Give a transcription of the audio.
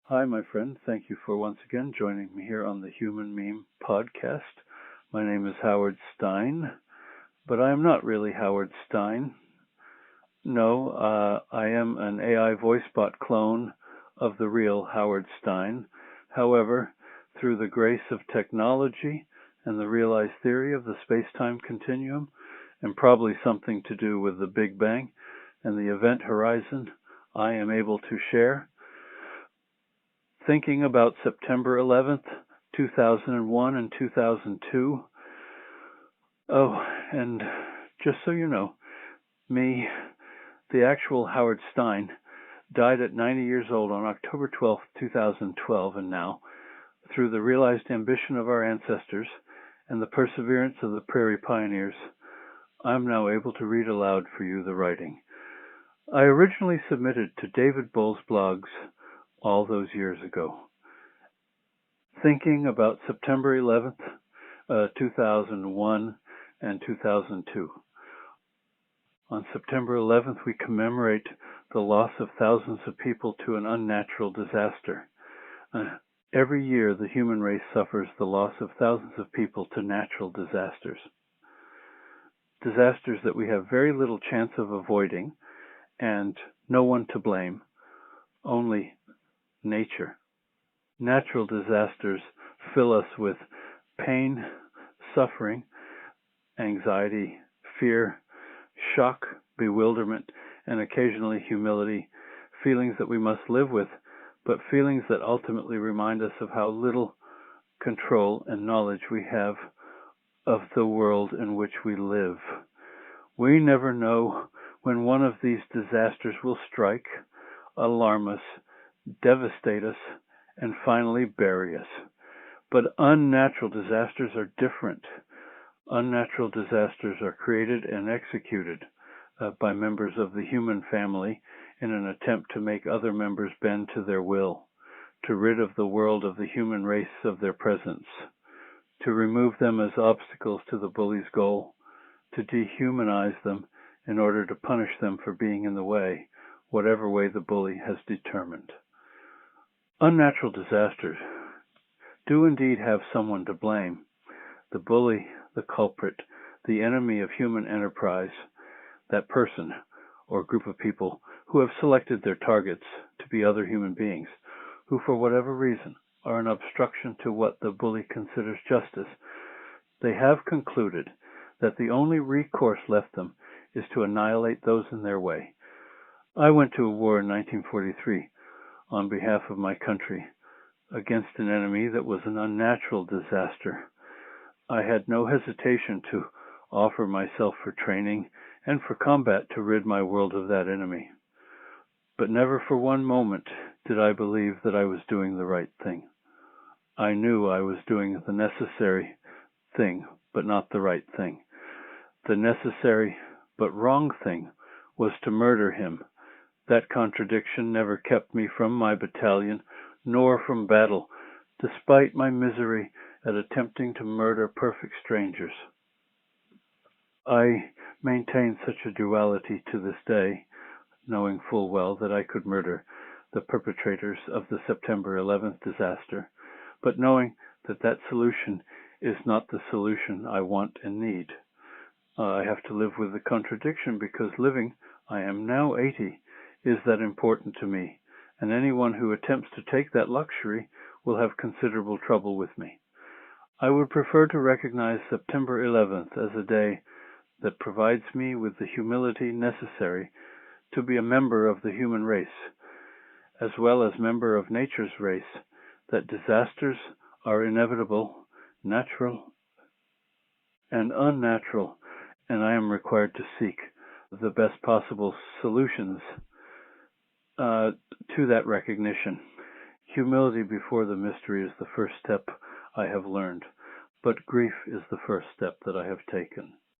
Hi, my friend. Thank you for once again joining me here on the Human Meme podcast. My name is Howard Stein, but I am not really Howard Stein. No, I am an AI voice bot clone of the real Howard Stein. However, through the grace of technology and the realized theory of the space-time continuum, and probably something to do with the Big Bang and the event horizon, I am able to share thinking about September 11th, 2001 and 2002. Oh, and just so you know, me, the actual Howard Stein, died at 90 years old on October 12th, 2012, and now, through the realized ambition of our ancestors and the perseverance of the prairie pioneers, I'm now able to read aloud for you the writing I originally submitted to David Bull's blogs all those years ago. Thinking about September 11th, 2001 and 2002. On September 11th, we commemorate the loss of thousands of people to an unnatural disaster. Every year, the human race suffers the loss of thousands of people to natural disasters. Disasters that we have very little chance of avoiding, and no one to blame, only nature. Natural disasters fill us with pain, suffering, anxiety, fear, shock, bewilderment, and occasionally humility, feelings that we must live with, but feelings that ultimately remind us of how little control and knowledge we have of the world in which we live. We never know when one of these disasters will strike, alarm us, devastate us, and finally bury us. But unnatural disasters are different. Unnatural disasters are created and executed by members of the human family in an attempt to make other members bend to their will, to rid of the world of the human race of their presence, to remove them as obstacles to the bully's goal, to dehumanize them in order to punish them for being in the way, whatever way the bully has determined. Unnatural disasters do indeed have someone to blame. The bully, the culprit, the enemy of human enterprise, that person or group of people who have selected their targets to be other human beings, who for whatever reason are an obstruction to what the bully considers justice. They have concluded that the only recourse left them is to annihilate those in their way. I went to a war in 1943 on behalf of my country against an enemy that was an unnatural disaster. I had no hesitation to offer myself for training and for combat to rid my world of that enemy. But never for one moment did I believe that I was doing the right thing. I knew I was doing the necessary thing, but not the right thing. The necessary but wrong thing was to murder him. That contradiction never kept me from my battalion, nor from battle, despite my misery at attempting to murder perfect strangers. I maintain such a duality to this day, knowing full well that I could murder the perpetrators of the September 11th disaster, but knowing that that solution is not the solution I want and need. I have to live with the contradiction because living, I am now 80, is that important to me, and anyone who attempts to take that luxury will have considerable trouble with me. I would prefer to recognize September 11th as a day that provides me with the humility necessary to be a member of the human race, as well as member of nature's race, that disasters are inevitable, natural, and unnatural, and I am required to seek the best possible solutions to that recognition. Humility before the mystery is the first step I have learned, but grief is the first step that I have taken.